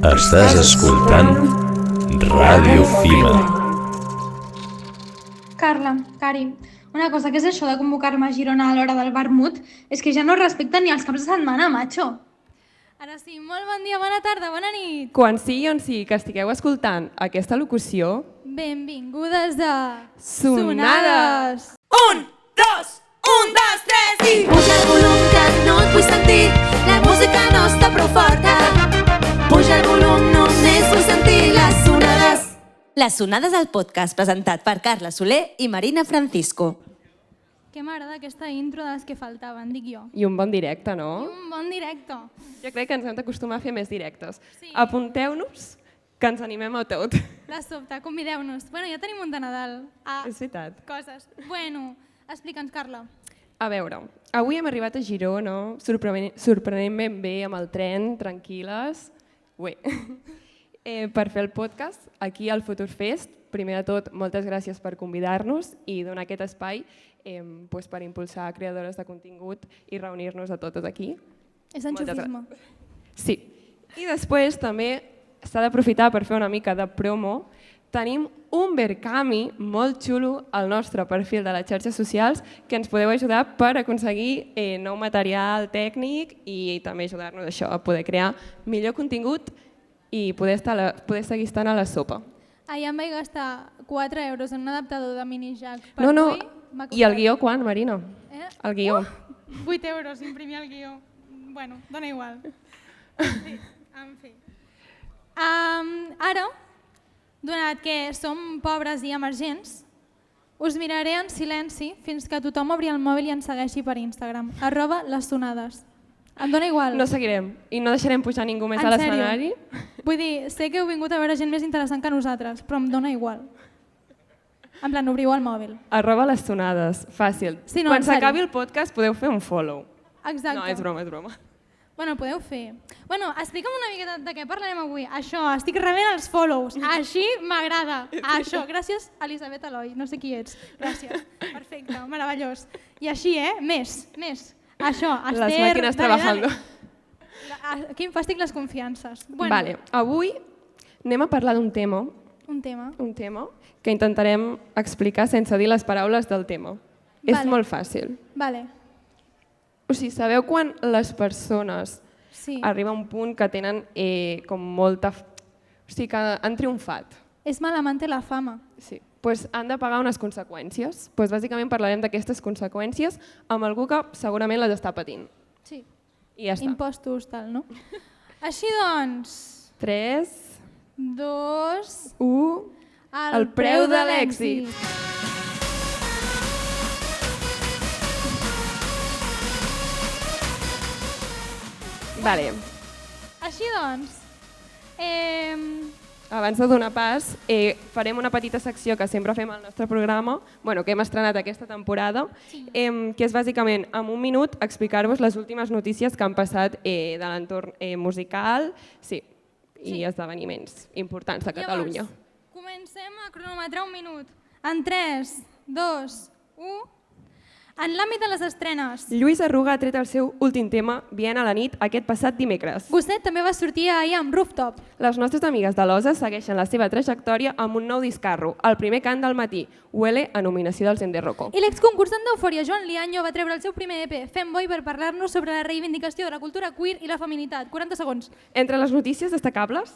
Estàs escoltant Ràdio Fima. Carla, Cari, una cosa, què és això de convocar-me a Girona a l'hora del vermut? És que ja no respecten ni els caps de setmana, macho. Ara sí, molt bon dia, bona tarda, bona nit. Quan sigui on sigui que estigueu escoltant aquesta locució, Benvingudes a Sonades. 1, 2, 3 i... Puja el volum que no et vull sentir, la música no està prou forta. Puja el volum, només vull sentir les sonades. Les Sonades al podcast, presentat per Carla Soler i Marina Francisco. Que m'agrada aquesta intro de les que faltaven, dic jo. I un bon directe, no? Un bon directe. Jo crec que ens hem d'acostumar a fer més directes. Sí. Apunteu-nos, que ens animem a tot. De sobte, convideu-nos. Bueno, ja tenim un de Nadal. És veritat. Coses. Bueno, explica'ns, Carla. A veure, avui hem arribat a Girona, sorprenentment bé, amb el tren, tranquil·les. Ué. Per fer el podcast aquí al Futur Fest. Primer de tot, moltes gràcies per convidar-nos i donar aquest espai per impulsar creadores de contingut i reunir-nos a totes aquí. És enxufisme. Sí. I després també s'ha d'aprofitar per fer una mica de promo. Tenim un Verkami molt xulo al nostre perfil de les xarxes socials que ens podeu ajudar per aconseguir nou material tècnic i també ajudar-nos això a poder crear millor contingut i poder seguir estant a la sopa. Ahir em vaig gastar 4 euros en un adaptador de mini jack per No, avui. i el guió quan, Marina? El guió. 8 euros, imprimir el guió. Bueno, dona igual. En fi. Ara, donat que som pobres i emergents, us miraré en silenci fins que tothom obri el mòbil i ens segueixi per Instagram. @lesonades. Em dona igual. No seguirem i no deixarem pujar ningú més En a sèrio. l'escenari. Vull dir, sé que heu vingut a veure gent més interessant que nosaltres, però em dona igual. En plan, obriu el mòbil. @lesonades, fàcil. Sí, no, Quan en sèrio. s'acabi el podcast podeu fer un follow. Exacte. No, és broma, és broma. Bueno, podeu fer. Bueno, explica'm una miqueta de què parlarem avui. Això, estic rebent els follows. Així m'agrada. Això, gràcies Elisabet Eloi, no sé qui ets. Gràcies. Perfecte, meravellós. I així, més. Això, Esther... Les màquines trabajando. Aquí em fàstic les confiances. Bueno, Vale, avui anem a parlar d'un tema, un tema. que intentarem explicar sense dir les paraules del tema. És Vale. molt fàcil. Vale, O sigui, sabeu quan les persones sí. arriba a un punt que tenen com molta... O sigui, que han triomfat. És malament la fama. Sí. Pues han de pagar unes conseqüències. Pues bàsicament parlarem d'aquestes conseqüències amb algú que segurament les està patint. Sí. I ja està. Impostos, tal, no? Així doncs... 3, 2... 1... El preu de l'èxit. Vale. Així doncs... Abans de donar pas, farem una petita secció que sempre fem al nostre programa, que hem estrenat aquesta temporada, que és bàsicament, en un minut, explicar-vos les últimes notícies que han passat de l'entorn musical i esdeveniments importants de Catalunya. Llavors, comencem a cronometrar un minut. En 3, 2, 1... En l'àmbit de les estrenes, Lluís Arruga ha tret el seu últim tema, Viena a la nit, aquest passat dimecres. Gosset també va sortir ahir amb Rooftop. Les nostres amigues de l'OSA segueixen la seva trajectòria amb un nou discarro, El primer cant del matí, Huele, a nominació del Sender Rocco. I l'exconcursant d'Eufòria, Joan Liaño, va treure el seu primer EP, Fem Boy, per parlar-nos sobre la reivindicació de la cultura queer i la feminitat. 40 segons. Entre les notícies destacables,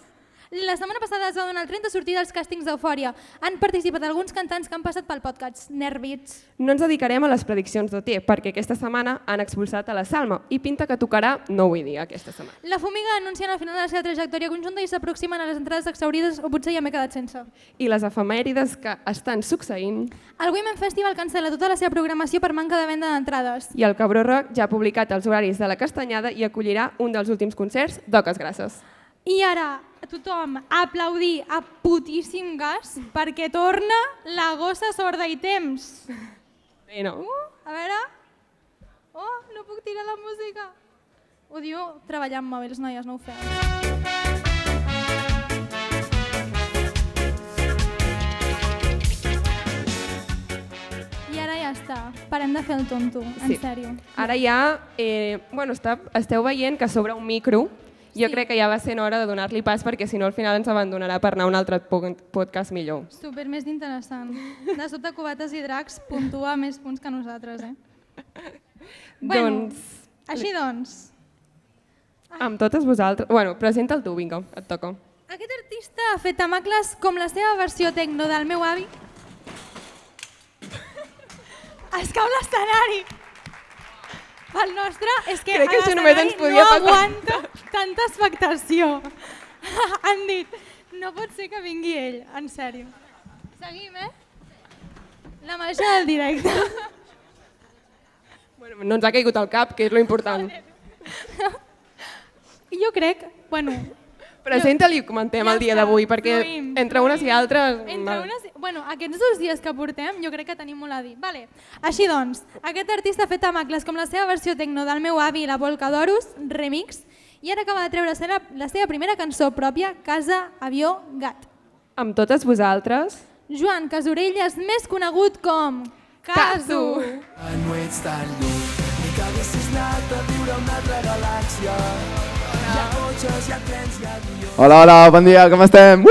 La setmana passada es va donar el tren de sortida als càstings d'Eufòria. Han participat alguns cantants que han passat pel podcast. Nervits. no ens dedicarem a les prediccions d'OT, perquè aquesta setmana han expulsat a la Salma i pinta que tocarà, no ho vull dir, aquesta setmana. La Fumiga anuncia al final de la seva trajectòria conjunta i s'aproximen a les entrades exhaurides o potser ja m'he quedat sense. I les efemèrides que estan succeint, El Women Festival cancel·la tota la seva programació per manca de venda d'entrades. i el Cabró Rock ja ha publicat els horaris de la Castanyada i acollirà un dels últims concerts d'Oques Grasses. I ara, tothom a aplaudir a putíssim gas perquè torna la gossa sorda i temps. Bé, no? A veure... Oh, no puc tirar la música. Odio treballar amb mòbils, noies, no ho feu. I ara ja està. Parem de fer el tonto, en Sí. sèrio. Ara ja esteu veient que s'obre un micro Jo crec que ja va sent hora de donar-li pas perquè si no al final ens abandonarà per anar a un altre podcast millor. Super més interessant. De sobte Cubates i Dracs puntua més punts que nosaltres, Bueno, així doncs. Amb totes vosaltres... Bueno, presenta'l tu, vinga, et toca. Aquest artista ha fet tamacles com la seva versió tecno del meu avi. Es cau l'escenari! El nostre és que Crec que això només ens l'escenari podia no passar. aguanta tanta expectació. Han dit, no pot ser que vingui ell, en sèrio. Seguim, La màgia del directe. Bueno, no ens ha caigut al cap, que és lo important. Jo crec, Presenta-li i comentem Ja el dia està, d'avui, perquè fluïm, entre unes i altres... aquests 2 dies que portem jo crec que tenim molt a dir. Vale. Així doncs, aquest artista ha fet tamacles com la seva versió tecno del meu avi, la Volcadorus, remix, i ara acaba de treure la seva primera cançó pròpia, Casa, Avió, Gat. Amb totes vosaltres... Joan Casorelles, més conegut com Casu. No ets tan lluny, ni que haguessis anat a viure a una altra galàxia. Hi ha cotxes, hi ha trens, hi ha avions. Hola, hola, bon dia, com estem?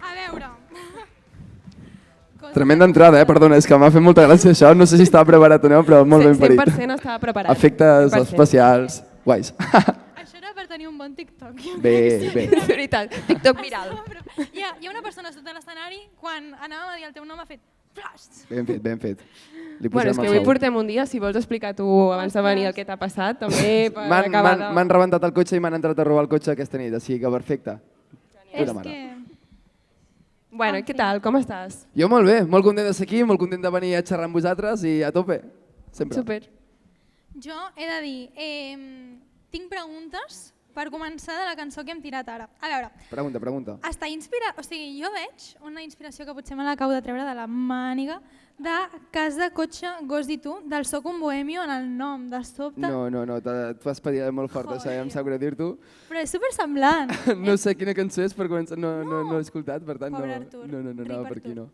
A veure... Tremenda entrada, perdona, és que m'ha fet molta gràcia això, no sé si estava preparat o no, però molt ben parit. 100% estava preparat. Efectes 100%. especials, guais. Això era per tenir un bon TikTok. Bé, bé. És veritat, TikTok viral. Hi ha una persona sota l'escenari, quan anàvem a dir el teu nom ha fet flash. Ben fet, ben fet. Li Bueno, és posem que el avui sou. portem un dia, si vols explicar tu abans de venir el que t'ha passat, també per acabar de... M'han rebentat el cotxe i m'han entrat a robar el cotxe aquesta nit, així que perfecte. És Puta mare. que... Bueno, què tal, com estàs? Jo molt bé, molt content de ser aquí, molt content de venir a xerrar amb vosaltres i a tope, sempre. Super. Jo he de dir, tinc preguntes per començar de la cançó que hem tirat ara. A veure, Pregunta. està inspirat, o sigui, jo veig una inspiració que potser me l'acabo de treure de la màniga de casa, cotxe, gos i tu, del Soc un bohemio en el nom, de sobte. No, et fas pedir molt fort, això ja em sap greu dir-t'ho. Però és super semblant. No sé quina cançó és per començar, no l'he escoltat, per tant Pobre Artur, no, rip per aquí Artur. no.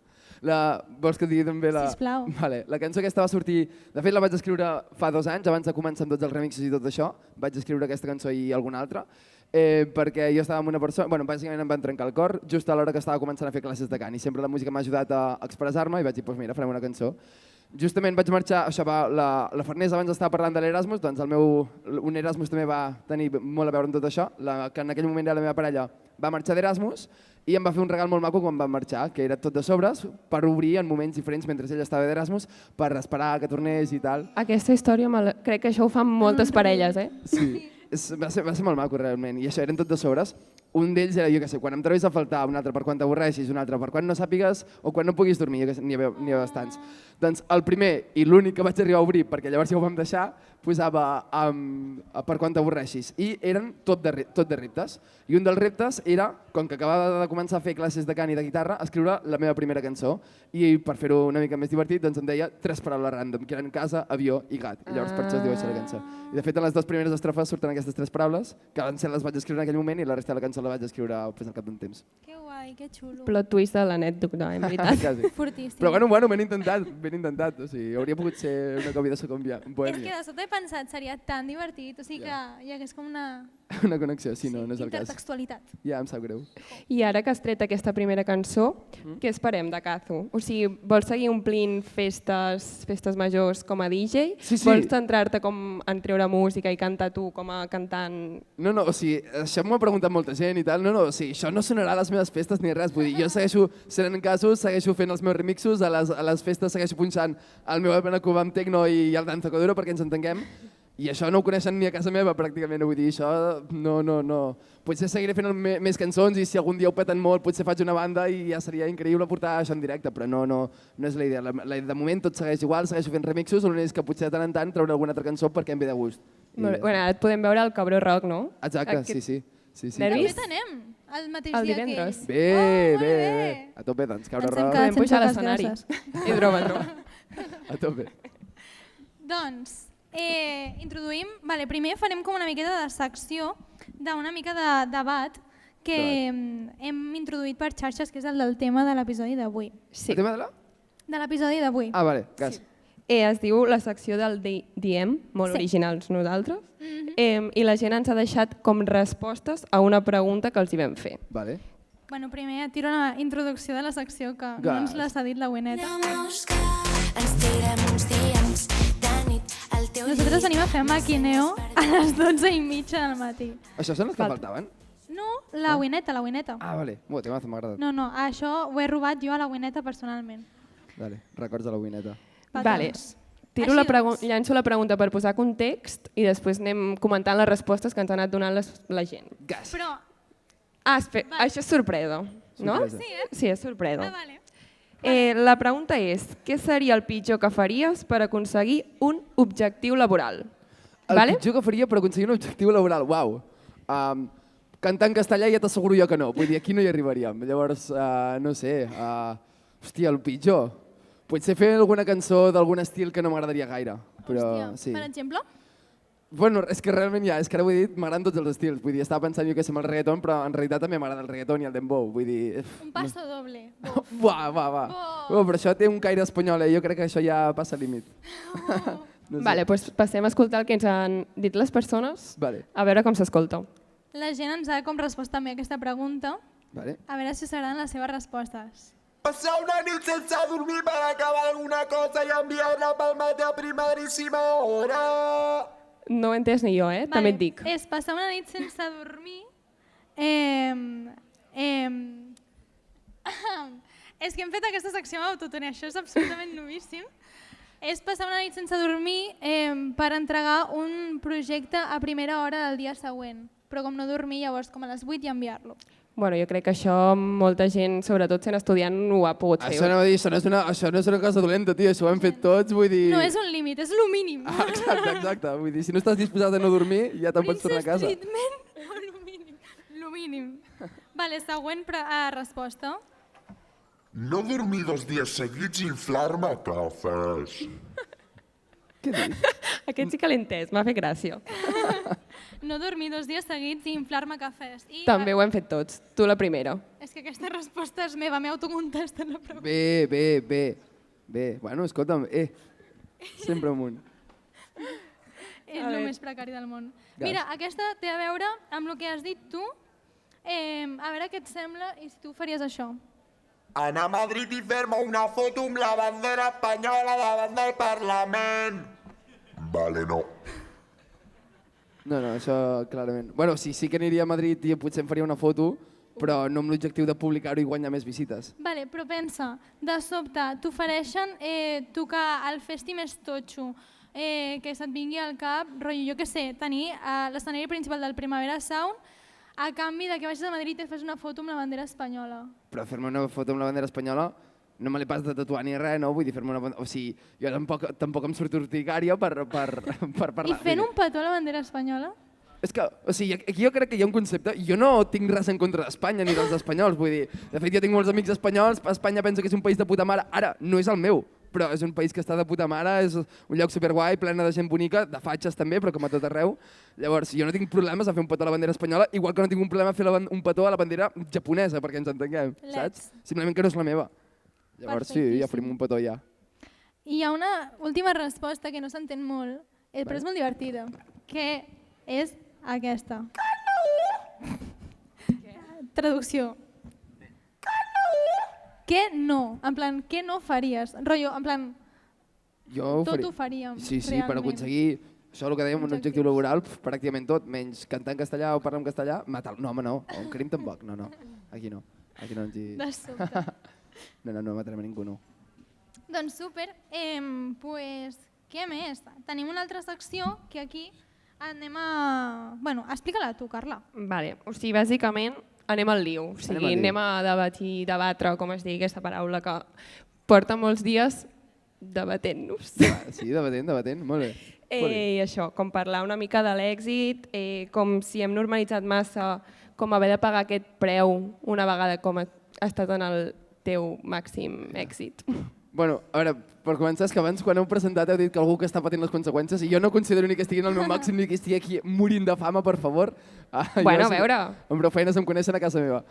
Vols que et digui també la... Sisplau. Vale, la cançó aquesta va sortir... De fet, la vaig escriure fa 2 anys, abans de començar amb tots els remixes i tot això. Vaig escriure aquesta cançó i alguna altra. Perquè jo estava amb una persona... Bueno, bàsicament em van trencar el cor just a l'hora que estava començant a fer classes de cant i sempre la música m'ha ajudat a expressar-me i vaig dir, doncs mira, farem una cançó. Justament vaig marxar, la Farners abans estava parlant de l'Erasmus, doncs un Erasmus també va tenir molt a veure amb tot això, que en aquell moment era la meva parella va marxar d'Erasmus i em va fer un regal molt maco quan vam marxar, que era tot de sobres, per obrir en moments diferents mentre ella estava d'Erasmus, per esperar que tornés i tal. Aquesta història, crec que això ho fan moltes parelles, Sí, va ser molt maco realment, i això eren tot de sobres. Un d'ells era, jo què sé, quan em trobis a faltar, un altre per quan t'avorreixis, un altre per quan no sàpigues o quan no puguis dormir, n'hi havia bastants. Doncs el primer i l'únic que vaig arribar a obrir, perquè llavors ja ho vam deixar, posava per quan t'avorreixis. I eren tot de reptes. I un dels reptes era, com que acabava de començar a fer classes de cant i de guitarra, escriure la meva primera cançó. I per fer-ho una mica més divertit, doncs em deia 3 paraules random, que eren casa, avió i gat. I llavors per això es diu així la cançó. I de fet, en les 2 primeres estrofes surten aquestes 3 paraules, que van ser les vaig escriure en aquell moment i la resta de la cançó la vaig escriure al cap d'un temps. Que guai, que xulo. Plot twist de l'anècdota, en veritat. Quasi. Fortíssim. Però bueno, ben intentat. O sigui, hauria pogut ser una còpia de Soc un És que bohemio. de sobte he pensat, seria tan divertit, o sigui que hi hagués com una Una connexió, sí, no és el cas. intertextualitat. Ja, em sap greu. I ara que has tret aquesta primera cançó, què esperem de Cazu? O sigui, vols seguir omplint festes majors com a DJ? Sí. Vols centrar-te com en treure música i cantar tu com a cantant? No, o sigui, això m'ho ha preguntat molta gent i tal, o sigui, això no sonarà a les meves festes ni res, vull dir, jo segueixo sent en casos, segueixo fent els meus remixos, a les festes segueixo punxant el meu Albena Cuba amb Tecno i el Danza Coduro perquè ens entenguem, i això no ho coneixen ni a casa meva pràcticament, vull dir, això no. Potser seguiré fent més cançons i si algun dia ho peten molt potser faig una banda i ja seria increïble portar això en directe, però no és la idea. De moment tot segueix igual, segueixo fent remixos, l'únic és que potser de tant en tant trauré alguna altra cançó perquè em ve de gust. Bueno, ara et podem veure al Cabró Rock, no? Exacte, sí. També Nervis? t'anem el mateix El dia divendres. que ells. Bé. A tope, doncs, Cabra Ens hem Rock. quedat Podem pujar a sense l'escenari. gràcies. I droga. A tope. Doncs, introduïm... Primer farem com una miqueta de secció d'una mica de debat que hem introduït per xarxes, que és el del tema de l'episodi d'avui. Sí. El tema de la? De l'episodi d'avui. Ah, vale, gas. Es diu la secció del Diem, molt originals nosaltres, i la gent ens ha deixat com respostes a una pregunta que els hi vam fer. Vale. Bueno, primer tiro una introducció de la secció que no ens l'ha cedit la Wineta. Nosaltres venim a fer maquineo a les 12:30 del matí. Això són els que faltaven? No, la Wineta. Ah, vale. Temazo, m'ha agradat. No, això ho he robat jo a la Wineta personalment. Vale, records de la Wineta. Vale. Llanço la pregunta per posar context i després anem comentant les respostes que ens ha anat donant la gent. Gas. Però... Això és sorpresa, no? Sorpresa. Sí, Sí, és sorpresa. vale. La pregunta és, què seria el pitjor que faries per aconseguir un objectiu laboral? El pitjor que faria per aconseguir un objectiu laboral, uau. Cantar en castellà ja t'asseguro jo que no, vull dir, aquí no hi arribaríem. Llavors, no sé, hòstia, el pitjor. Potser fer alguna cançó d'algun estil que no m'agradaria gaire. Però, Hòstia, sí. per exemple? Bueno, és que realment és que ara ho he dit, m'agraden tots els estils. Vull dir, estava pensant jo que sé amb el reggaeton, però en realitat també m'agrada el reggaeton i el dembow. Vull dir... Un passo doble. Va. Però això té un caire espanyol, jo crec que això ja passa límit. No sé. Vale, doncs passem a escoltar el que ens han dit les persones, Vale. a veure com s'escolta. La gent ens ha com respost també a aquesta pregunta. Vale. A veure si seran les seves respostes. Passar una nit sense dormir per acabar alguna cosa i enviar-la pel matí a primeríssima hora. No ho he entès ni jo, també et dic. És passar una nit sense dormir. És que hem fet aquesta secció amb autotune, això és absolutament novíssim. És passar una nit sense dormir per entregar un projecte a primera hora del dia següent, però com no dormir, llavors com a les 8 i enviar-lo. Bueno, jo crec que això molta gent, sobretot sent estudiant, ho ha pogut fer. Això anava a dir, això no és una cosa dolenta, tio, això ho hem fet tots, vull dir... No és un límit, és lo mínim. Exacte, vull dir, si no estàs disposat a no dormir, ja te'n pots tornar a casa. Princess Treatment, lo mínim. Vale, següent resposta. No dormir 2 dies seguits i inflar-me cafès. Què dius? Aquest sí que l'he entès, m'ha fet gràcia. No dormir 2 dies seguits i inflar-me cafès. També ho hem fet tots, tu la primera. És que aquesta resposta és meva, m'he autocontestat la pregunta. Bé. Bueno, escolta'm, sempre amunt. És el més precari del món. Mira, aquesta té a veure amb el que has dit tu. A veure què et sembla i si tu faries això. Anar a Madrid i fer-me una foto amb la bandera espanyola davant del Parlament. Vale, no. No, això clarament. Bueno, sí que aniria a Madrid i potser em faria una foto, però no amb l'objectiu de publicar-ho i guanyar més visites. Vale, però pensa, de sobte t'ofereixen tocar el festi més totxo, que se't vingui al cap, rotllo, jo què sé, tenir l'escenari principal del Primavera Sound a canvi de que vagis a Madrid i et fas una foto amb la bandera espanyola. Però fer-me una foto amb la bandera espanyola no me l'he pas de tatuar ni res, no? Vull dir, fer-me una... O sigui, jo tampoc em surto urticària per parlar. I fent un petó a la bandera espanyola? És que, o sigui, aquí jo crec que hi ha un concepte, jo no tinc res en contra d'Espanya ni dels espanyols, vull dir, de fet jo tinc molts amics espanyols, Espanya penso que és un país de puta mare, ara no és el meu, però és un país que està de puta mare, és un lloc superguai, plena de gent bonica, de fatxes també, però com a tot arreu. Llavors, jo no tinc problemes a fer un petó a la bandera espanyola, igual que no tinc un problema a fer un petó a la bandera japonesa, perquè ens entenguem, saps? Simplement que no és la meva. Llavors sí, ja farem un petó ja. I hi ha una última resposta que no s'entén molt, però és molt divertida, que és aquesta. Traducció. Què no? En plan, què no faries? Rotllo, en plan, tot ho faríem, Sí, realment. per aconseguir això, el que dèiem, un objectiu laboral, pràcticament tot, menys cantar en castellà o parlar en castellà, matar. No, home, no, o un crim tampoc, no, aquí no ens hi... De sobte. No matarem a ningú, no. Doncs súper, pues, què més? Tenim una altra secció que aquí anem a... Bueno, explica-la tu, Carla. Vale, o sigui, bàsicament anem al liu, o sigui, anem a debatre, com es digui aquesta paraula, que porta molts dies debatent-nos. Sí, debatent, molt bé. I això, com parlar una mica de l'èxit, com si hem normalitzat massa, com haver de pagar aquest preu una vegada com ha estat en el teu màxim èxit. Bueno, a veure, per començar, és que abans quan heu presentat heu dit que algú que està patint les conseqüències i jo no considero ni que estigui en el meu màxim ni que estigui aquí morint de fama, per favor. Bueno, a veure... Amb prou feines em coneixen a casa meva.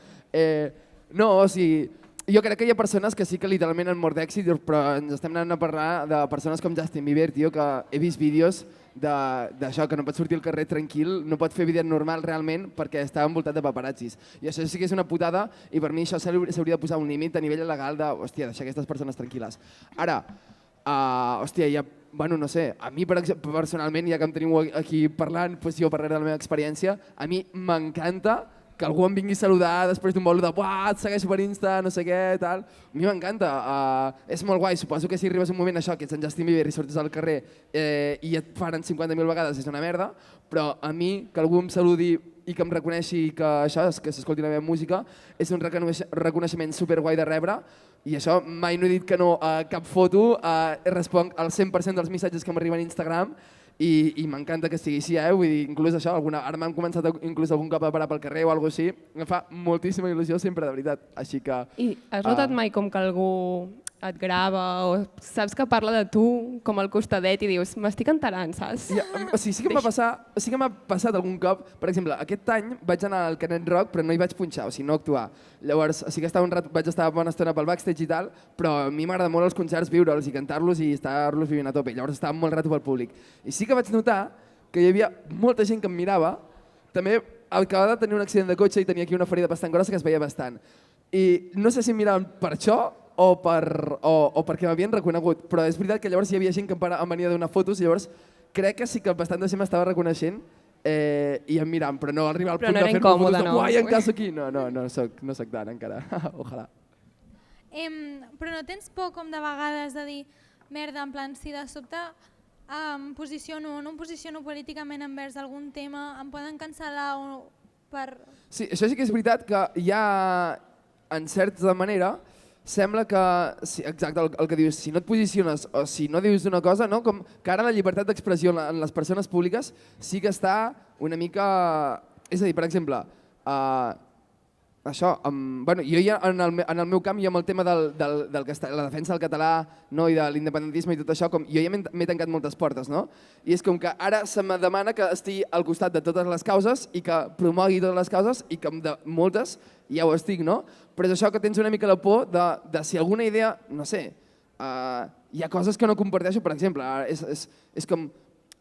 No, o sigui, jo crec que hi ha persones que sí que literalment han mort d'èxit, però ens estem anant a parlar de persones com Justin Bieber, tio, que he vist vídeos d'això, que no pot sortir al carrer tranquil, no pot fer vida normal realment perquè està envoltat de paparazzis. I això sí que és una putada i per mi això s'hauria de posar un límit a nivell legal de, hòstia, deixar aquestes persones tranquil·les. Ara, hòstia, ja, bueno, no sé, a mi personalment, ja que em teniu aquí parlant, doncs jo parlaré de la meva experiència, a mi m'encanta que algú em vingui a saludar després d'un bolo de «Buah, et segueixo per Insta, no sé què, tal». A mi m'encanta, és molt guai, suposo que si arribes un moment això, que ets en Justin Bieber i surts al carrer i et faran 50.000 vegades és una merda, però a mi que algú em saludi i que em reconeixi que això, que s'escolti la meva música, és un reconeixement superguai de rebre i això mai no he dit que no a cap foto, responc al 100% dels missatges que m'arriben a Instagram i m'encanta que sigui així, vull dir, inclús això, ara m'han començat inclús algun cop a parar pel carrer o alguna cosa així, em fa moltíssima il·lusió sempre, de veritat, així que... I has notat mai com que algú et grava o saps que parla de tu com al costadet i dius m'estic enterant, saps? O sigui, sí que m'ha passat algun cop, per exemple, aquest any vaig anar al Canet Rock però no hi vaig punxar, o sigui, no actuar. Llavors, sí que vaig estar bona estona pel backstage i tal, però a mi m'agrada molt els concerts viure'ls i cantar-los i estar-los vivint a tope. Llavors estava molt rato pel públic. I sí que vaig notar que hi havia molta gent que em mirava, també acabava de tenir un accident de cotxe i tenia aquí una ferida bastant grossa que es veia bastant. I no sé si em miraven per això o perquè m'havien reconegut, però és veritat que llavors hi havia gent que em venia a donar fotos i llavors crec que sí que bastant de gent m'estava reconeixent i em mirant, però no arribar al punt de fer-me fotos de «Uai, en cas aquí!» No soc tant encara, ojalà. Però no tens por com de vegades de dir merda, en plan, si de sobte no em posiciono políticament envers algun tema, em poden cancel·lar o per... Sí, això sí que és veritat que hi ha, en certa manera, sembla que, exacte el que dius, si no et posiciones o si no dius una cosa, no? Com que ara la llibertat d'expressió en les persones públiques sí que està una mica... És a dir, per exemple, això, jo ja en el meu camp i amb el tema de la defensa del català i de l'independentisme i tot això, jo ja m'he tancat moltes portes, no? I és com que ara se me demana que estigui al costat de totes les causes i que promogui totes les causes i que de moltes ja ho estic, no? Però és això que tens una mica la por de si alguna idea, no sé, hi ha coses que no comparteixo, per exemple, és com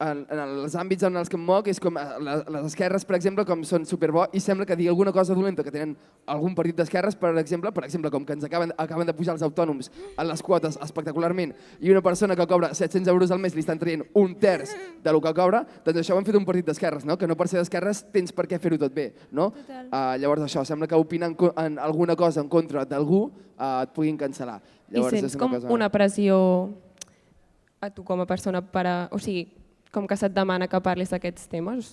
en els àmbits en els que em moc, és com les esquerres, per exemple, com són superbo i sembla que dir alguna cosa dolenta que tenen algun partit d'esquerres, per exemple, com que ens acaben de pujar els autònoms a les quotes espectacularment i una persona que cobra 700 euros al mes li estan traient un terç del que cobra, doncs això ho han fet un partit d'esquerres, no? Que no per ser d'esquerres tens per què fer-ho tot bé, no? Llavors això, sembla que opinant en alguna cosa en contra d'algú et puguin cancel·lar. I sents com una pressió a tu com a persona o sigui, com que se't demana que parlis d'aquests temes?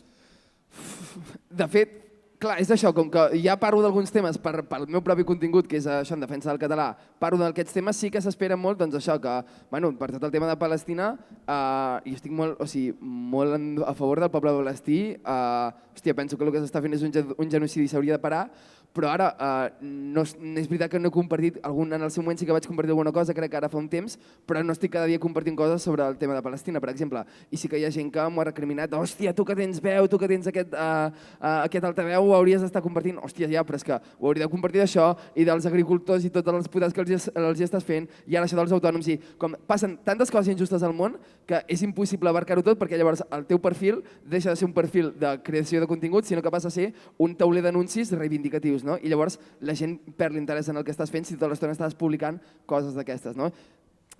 De fet, clar, és això, com que ja parlo d'alguns temes pel meu propi contingut, que és això, en defensa del català, parlo d'aquests temes, sí que s'espera molt, doncs això, que, bueno, per tot el tema de Palestina, jo estic molt a favor del poble palestí, hòstia, penso que el que s'està fent és un genocidi i s'hauria de parar, però ara és veritat que no he compartit, en el seu moment sí que vaig compartir alguna cosa, crec que ara fa un temps, però no estic cada dia compartint coses sobre el tema de Palestina, per exemple, i sí que hi ha gent que m'ho ha recriminat, hòstia, tu que tens veu, tu que tens aquest altaveu, ho hauries d'estar compartint, hòstia, ja, però és que ho hauria de compartir d'això i dels agricultors i totes les putes que els hi estàs fent, i ara això dels autònoms, i com passen tantes coses injustes al món que és impossible abarcar-ho tot perquè llavors el teu perfil deixa de ser un perfil de creació de contingut, sinó que passa a ser un tauler d'anuncis reivindicatius, no? I llavors la gent perd l'interès en el que estàs fent si tota l'estona estàs publicant coses d'aquestes, no?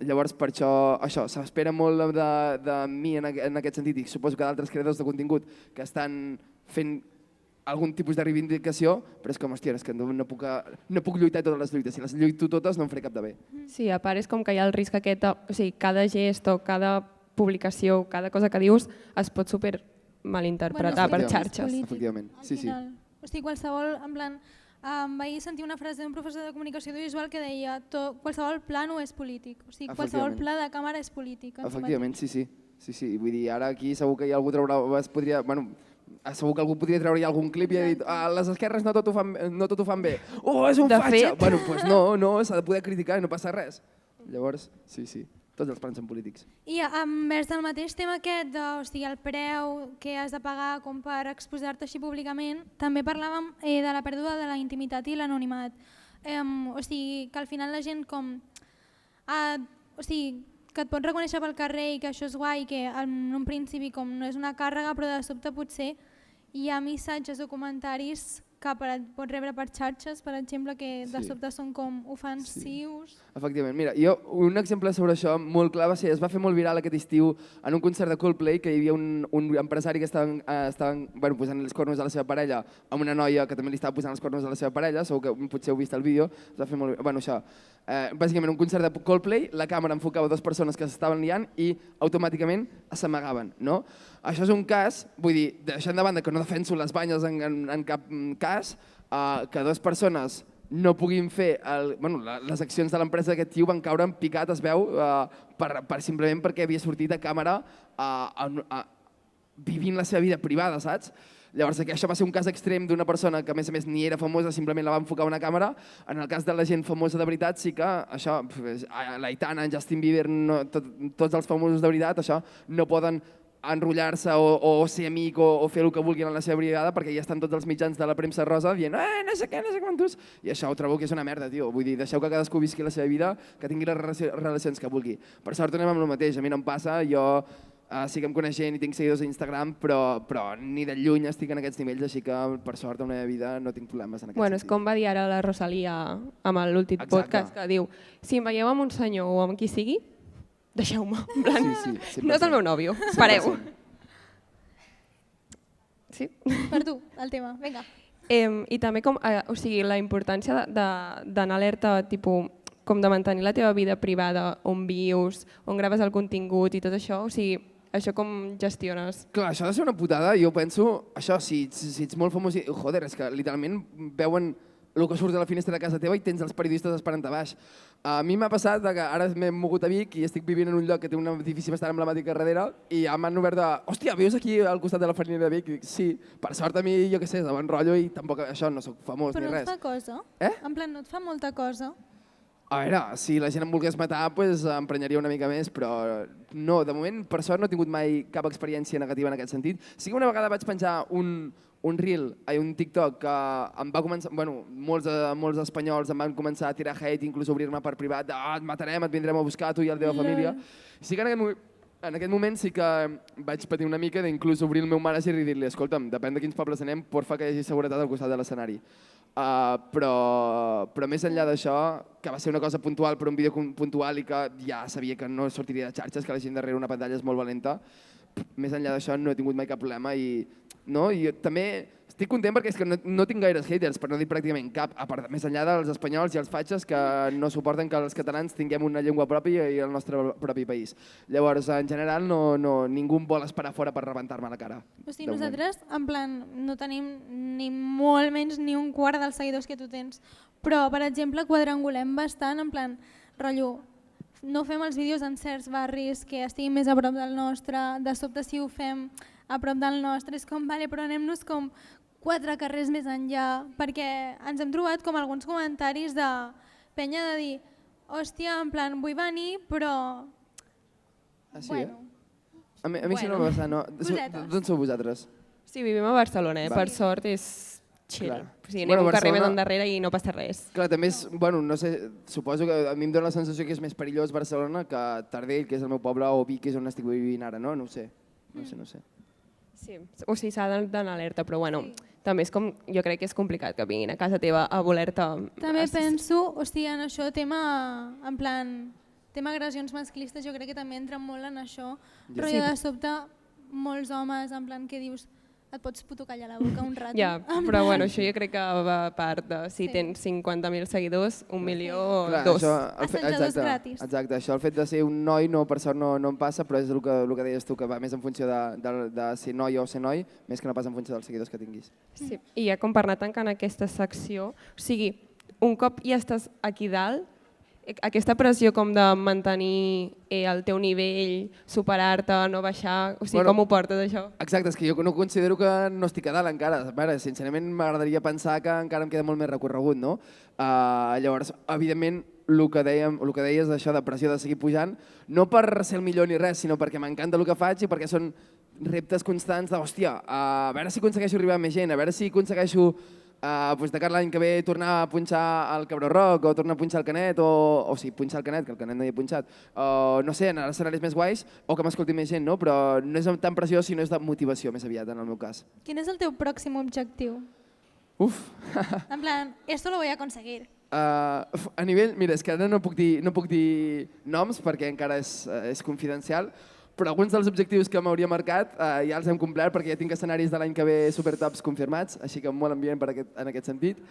Llavors per això s'espera molt de mi en aquest sentit i suposo que d'altres creadors de contingut que estan fent algun tipus de reivindicació, però és com, hòstia, és que no puc lluitar totes les lluites, si les lluito totes no em faré cap de bé. Sí, a part és com que hi ha el risc aquest, o sigui, cada gest o cada publicació, cada cosa que dius es pot super malinterpretar per xarxes. Efectivament, sí. O sigui, qualsevol, en plan, vaig sentir una frase d'un professor de comunicació audiovisual que deia qualsevol plano és polític, o sigui, qualsevol pla de càmera és polític. Efectivament, sí. Vull dir, ara aquí segur que algú segur que algú podria treure algun clip i ha dit les esquerres no tot ho fan bé. Oh, és un fatxa! Bueno, doncs no, s'ha de poder criticar i no passa res. Llavors, sí, tots els plans són polítics. I envers del mateix tema aquest, el preu que has de pagar com per exposar-te així públicament, també parlàvem de la pèrdua de la intimitat i l'anonimat. o sigui, que al final la gent com... o sigui, que et pots reconèixer pel carrer i que això és guai, que en un principi com no és una càrrega, però de sobte potser hi ha missatges o comentaris que pots rebre per xarxes, per exemple, que de sobte són com ofensius. Efectivament. Mira, jo un exemple sobre això molt clar va ser, es va fer molt viral aquest estiu en un concert de Coldplay, que hi havia un empresari que estava posant els cornos a la seva parella amb una noia que també li estava posant els cornos a la seva parella, segur que potser heu vist el vídeo, es va fer molt... Bueno, això, bàsicament un concert de Coldplay, la càmera enfocava dues persones que s'estaven liant i automàticament s'amagaven, no? Això és un cas, vull dir, deixant de banda que no defenso les banyes en cap cas, que dues persones no puguin fer... Les accions de l'empresa d'aquest tio van caure en picat, es veu, simplement perquè havia sortit a càmera vivint la seva vida privada, saps? Llavors, això va ser un cas extrem d'una persona que, a més, ni era famosa, simplement la va enfocar una càmera. En el cas de la gent famosa de veritat, sí que això, l'Aitana, en Justin Bieber, tots els famosos de veritat, això no poden enrotllar-se o ser amic o fer el que vulguin en la seva brigada perquè ja estan tots els mitjans de la premsa rosa dient no sé què, no sé quantos, i això ho trobo que és una merda, tio. Vull dir, deixeu que cadascú visqui la seva vida, que tingui les relacions que vulgui. Per sort anem amb el mateix, a mi no em passa, jo sí que em coneix gent i tinc seguidors a Instagram, però ni de lluny estic en aquests nivells, així que per sort en la meva vida no tinc problemes en aquest sentit. És com va dir ara la Rosalia amb l'últim podcast, que diu, si em veieu amb un senyor o amb qui sigui, deixeu-me, en plan, no és el meu nòvio, pareu. Sí? Per tu, el tema, vinga. I també la importància d'anar alerta, com de mantenir la teva vida privada, on vius, on graves el contingut i tot això, o sigui, això com gestiones? Clar, això ha de ser una putada, jo penso, això, si ets molt famós, joder, és que literalment veuen el que surt de la finestra de casa teva i tens els periodistes esperant a baix. A mi m'ha passat que ara m'he mogut a Vic i estic vivint en un lloc que té un edifici bastant emblemàtic a darrere i ja m'han obert de... Hòstia, vius aquí al costat de la farinera de Vic? I dic, sí, per sort a mi, jo què sé, de bon rotllo i tampoc això, no soc famós ni res. Però no et fa cosa? En plan, no et fa molta cosa? A veure, si la gent em volgués matar, doncs emprenyaria una mica més, però no, de moment, per sort, no he tingut mai cap experiència negativa en aquest sentit. Sí que una vegada vaig penjar un reel, un TikTok, que em va començar, molts espanyols em van començar a tirar hate, inclús obrir-me per privat, et matarem, et vindrem a buscar, tu i la teva família. Sí que en aquest moment sí que vaig patir una mica d'inclús obrir el meu mànager i dir-li, escolta'm, depèn de quins pobles anem, porfa que hi hagi seguretat al costat de l'escenari. Però més enllà d'això, que va ser una cosa puntual per un vídeo puntual i que ja sabia que no sortiria de xarxes, que la gent darrere una pantalla és molt valenta, més enllà d'això no he tingut mai cap problema i també estic content perquè és que no tinc gaires haters, per no dir pràcticament cap, més enllà dels espanyols i els fatxes que no suporten que els catalans tinguem una llengua pròpia i el nostre propi país. Llavors, en general, ningú em vol esperar fora per rebentar-me la cara. O sigui, nosaltres, en plan, no tenim ni molt menys ni un quart dels seguidors que tu tens, però, per exemple, quadrangulem bastant, en plan, rotllo, no fem els vídeos en certs barris que estiguin més a prop del nostre, de sobte si ho fem a prop del nostre, és com, vale, però anem-nos com 4 carrers més enllà, perquè ens hem trobat com alguns comentaris de penya de dir, hòstia, en plan, vull venir, però... Ah, sí, A mi això no m'ha passat, no. D'on sou vosaltres? Sí, vivim a Barcelona, per sort és chill. O sigui, anem un carrer més endarrere i no passa res. Clar, també és, no sé, suposo que a mi em dóna la sensació que és més perillós Barcelona que Tardell, que és el meu poble, o Vic, que és on estic vivint ara, no? No ho sé. Sí, o sigui, s'ha d'anar alerta, però bueno, també és com, jo crec que és complicat que vinguin a casa teva a voler-te... També penso, o sigui, en això tema, en plan, tema agressions masclistes, jo crec que també entra molt en això, però de sobte molts homes, en plan, que dius, et pots puto callar la boca un rato. Ja, però bueno, això jo crec que va a part de si tens 50.000 seguidors, 1 milió o 2. Assetjadors gratis. Exacte, això, el fet de ser un noi, per sort no em passa, però és el que deies tu, que va més en funció de ser noi o ser noi, més que no pas en funció dels seguidors que tinguis. Sí, i ja com per anar tancant aquesta secció, o sigui, un cop ja estàs aquí dalt, aquesta pressió com de mantenir el teu nivell, superar-te, no baixar, o sigui, com ho portes això? Exacte, és que jo no considero que no estic a dalt encara. A veure, sincerament m'agradaria pensar que encara em queda molt més recorregut, no? Llavors, evidentment, el que deies d'això de pressió de seguir pujant, no per ser el millor ni res, sinó perquè m'encanta el que faig i perquè són reptes constants de, hòstia, a veure si aconsegueixo arribar a més gent, a veure si aconsegueixo Doncs de cara l'any que ve tornar a punxar al Cabró Rock o tornar a punxar al Canet, o sigui, punxar al Canet, que el Canet no hi he punxat, o no sé, anar a escenaris més guais o que m'escolti més gent, no? Però no és tan pressió, sinó és de motivació més aviat, en el meu cas. Quin és el teu pròxim objectiu? Uf! En plan, esto lo voy a conseguir. A nivell, mira, és que ara no puc dir noms perquè encara és confidencial, però alguns dels objectius que m'hauria marcat ja els hem complert perquè ja tinc escenaris de l'any que ve supertops confirmats, així que molt ambient en aquest sentit.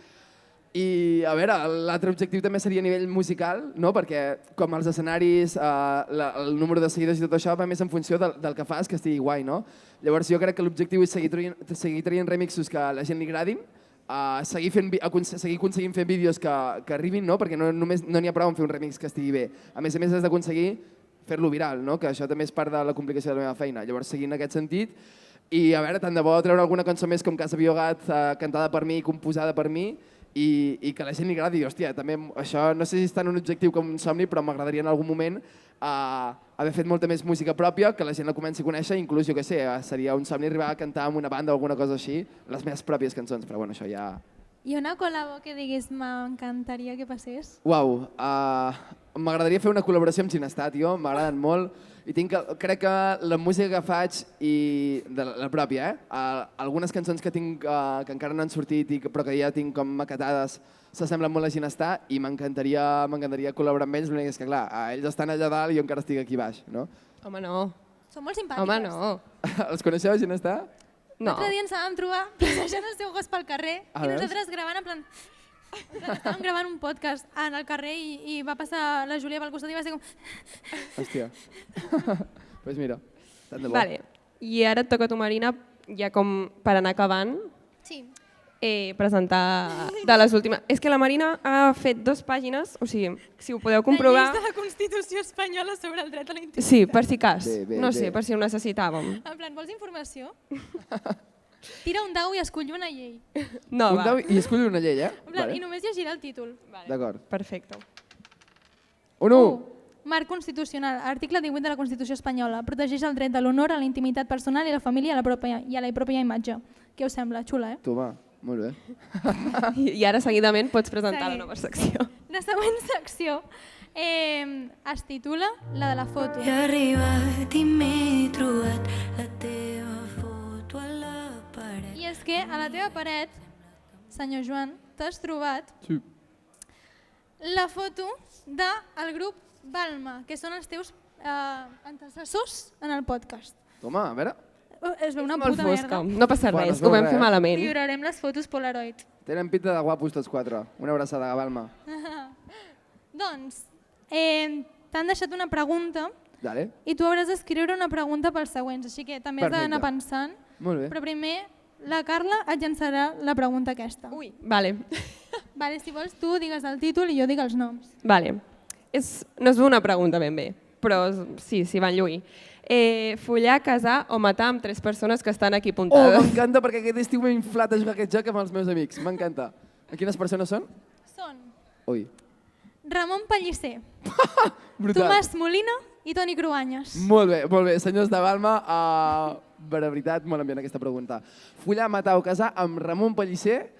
I a veure, l'altre objectiu també seria a nivell musical, no? Perquè com els escenaris, el número de seguidors i tot això va més en funció del que fas, que estigui guai, no? Llavors jo crec que l'objectiu és seguir traient remixos que a la gent li agradin, seguir aconseguint fer vídeos que arribin, no? Perquè no n'hi ha prou en fer un remix que estigui bé. A més has d'aconseguir fer-lo viral, no? Que això també és part de la complicació de la meva feina. Llavors, seguint aquest sentit, i a veure, tant de bo treure alguna cançó més com Casa Biogat, cantada per mi, composada per mi, i que a la gent li agradi. Hòstia, també això no sé si és tant un objectiu com un somni, però m'agradaria en algun moment haver fet molta més música pròpia, que la gent la comenci a conèixer, inclús, jo què sé, seria un somni arribar a cantar amb una banda o alguna cosa així, les meves pròpies cançons, però bueno, això ja... I una col·labo que diguis m'encantaria que passés? Uau, m'agradaria fer una col·laboració amb Ginestar, tio, m'agraden molt. I crec que la música que faig, de la pròpia, algunes cançons que tinc que encara no han sortit però que ja tinc com maquetades s'assemblen molt a Ginestar i m'encantaria col·laborar amb ells, l'únic és que clar, ells estan allà dalt i jo encara estic aquí baix, no? Home, no. Són molt simpàtics. Home, no. Els coneixeu, Ginestar? No. L'altre dia ens vam trobar passejant el seu gos pel carrer i nosaltres gravant en plan... Estàvem gravant un podcast en el carrer i va passar la Júlia pel costat i va ser com... Hòstia. Doncs mira, tant de bo. Vale. I ara et toca a tu, Marina, ja com per anar acabant, Sí. presentar de les últimes... És que la Marina ha fet 2 pàgines, o sigui, si ho podeu comprovar... De lleis de la Constitució espanyola sobre el dret a la intimitat. Sí, per si cas. Bé, No sé, bé. per si ho necessitàvem. En plan, vols informació? Tira un dau i escull una llei. No, Un va. dau i escull una llei, eh? En plan, I només llegirà el títol. D'acord. Perfecte. 1. Marc constitucional. Article 18 de la Constitució espanyola. Protegeix el dret de l'honor, a la intimitat personal i a la família i a la pròpia imatge. Què us sembla? Xula, eh? Toma, molt bé. I ara seguidament pots presentar Seguim. la nova secció. La següent secció es titula La de la foto. He arribat i m'he trobat la teva foto a la paret. I és que a la teva paret, senyor Joan, t'has trobat Sí. la foto del grup Balma, que són els teus antecessors en el podcast. Toma, a veure. Es veu una Molt puta fosca. merda. No passa Bueno, res, es que ho veu vam res, fer malament. Lliurarem les fotos Polaroid. Tenen pinta de guapos tots 4. Una abraçada, Balma. Doncs, t'han deixat una pregunta Dale. i tu hauràs d'escriure una pregunta pels següents, així que també has d'anar Perfecte. pensant. Molt bé. Però primer, la Carla et llançarà la pregunta aquesta. Ui, vale. Vale, si vols tu digues el títol i jo dic els noms. Vale. No és una pregunta ben bé, però sí, van lluir. Follar, casar o matar amb 3 persones que estan aquí Oh, apuntades. m'encanta perquè aquest estiu m'he inflat a jugar aquest joc amb els meus amics. M'encanta. Quines persones són? Són Ui. Ramon Pellicer, Brutal. Tomàs Molina i Toni Cruanyes. Molt bé. Senyors de Balma, per veritat, molt ambient aquesta pregunta. Follar, matar o casar amb Ramon Pellicer,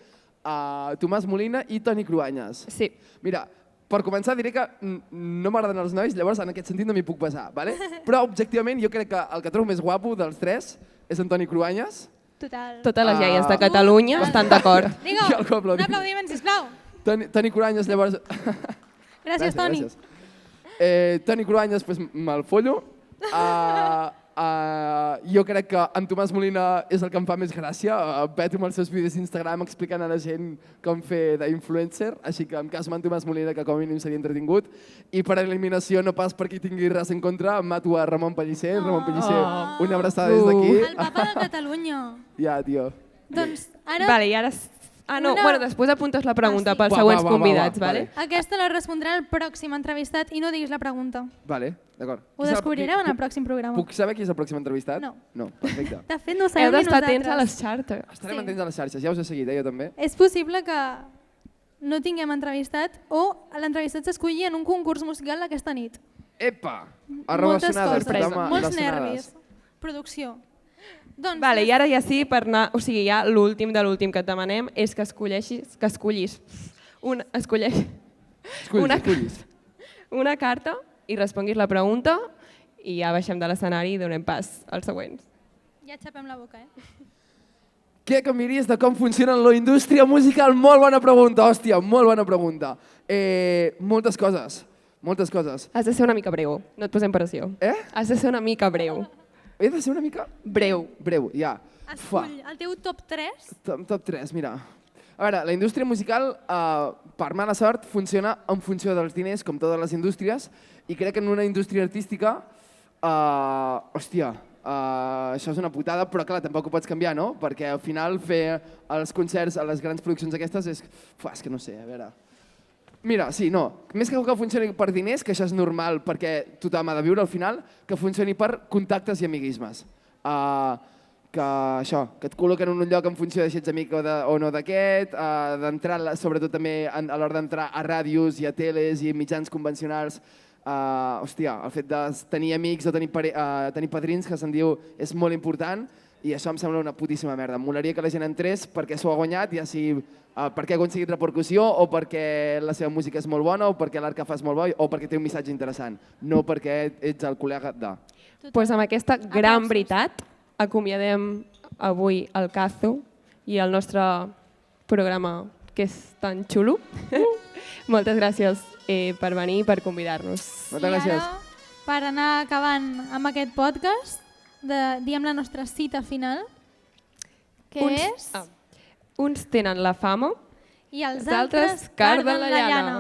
Tomàs Molina i Toni Cruanyes. Sí. Mira, per començar diré que no m'agraden els nois, llavors en aquest sentit no m'hi puc basar, ¿vale? Però objectivament jo crec que el que trobo més guapo dels 3 és en Toni Cruanyes. Total. Totes les iaies de Catalunya estan d'acord. Digo, I algú un aplaudint. aplaudiment, sisplau. Toni Cruanyes, llavors... Gràcies, Toni. Toni Cruanyes, pues, me'l follo. Jo crec que en Tomàs Molina és el que em fa més gràcia. Veig amb els seus vídeos d'Instagram explicant a la gent com fer d'influencer, així que em caso amb en Tomàs Molina, que com a mínim seria entretingut. I per eliminació, no pas perquè tingui res en contra, em mato a Ramon Pellicer. Ramon Pellicer, una abraçada des d'aquí. El papa de Catalunya. Ja, tio. Doncs ara Vale, i ara... no, Una- bueno, després apuntes la pregunta Ah, sí. pels Va, següents va, convidats, vale. vale? aquesta la respondrà el pròxim entrevistat i no diguis la pregunta. Vale, d'acord. Ho descobrirem en el pròxim programa. Puc saber qui és el pròxim entrevistat? No. No, perfecte. De fet, no ho Heu sabem ni d'estar nosaltres. atents a les xarxes. Estarem Sí. atents a les xarxes, ja us he seguit, jo també. És possible que no tinguem entrevistat o l'entrevistat s'escolli en un concurs musical aquesta nit. Epa! Moltes Arrobacionades, coses, tothom molts relacionades. nervis. Producció. Doncs, Vale, i ara ja sí, per anar, o sigui, ja l'últim de l'últim que et demanem és que escollis una carta i responguis la pregunta i ja baixem de l'escenari i donem pas als següents. Ja xapem la boca, Què canviaries de com funciona la indústria musical? Molt bona pregunta, hòstia, molt bona pregunta. Moltes coses, moltes coses. Has de ser una mica breu, no et posem pressió. Has de ser una mica breu. He de ser una mica? Breu. Breu, ja. Escull el teu top 3. Top 3, mira. A veure, la indústria musical, per mala sort, funciona en funció dels diners, com totes les indústries, i crec que en una indústria artística, hòstia, això és una putada, però clar, tampoc ho pots canviar, no? Perquè al final fer els concerts a les grans produccions aquestes és que no sé, a veure... Mira, sí, no, més que funcioni per diners, que això és normal perquè tothom ha de viure al final, que funcioni per contactes i amiguismes. Que això, que et col·loquen en un lloc en funció de si ets amic o no d'aquest, d'entrar, sobretot també a l'hora d'entrar a ràdios i a teles i mitjans convencionals. Hòstia, el fet de tenir amics o tenir padrins, que se'n diu, és molt important i això em sembla una putíssima merda. Em molaria que la gent entrés perquè s'ho ha guanyat, ja sigui perquè ha aconseguit repercussió o perquè la seva música és molt bona o perquè l'art que fa és molt bo o perquè té un missatge interessant, no perquè ets el col·lega de... Doncs amb aquesta gran veritat acomiadem avui el Cazo i el nostre programa que és tan xulo. Moltes gràcies per venir i per convidar-nos. Moltes gràcies. I ara, per anar acabant amb aquest podcast, diem la nostra cita final, que és... Uns tenen la fama i els altres carden la llana.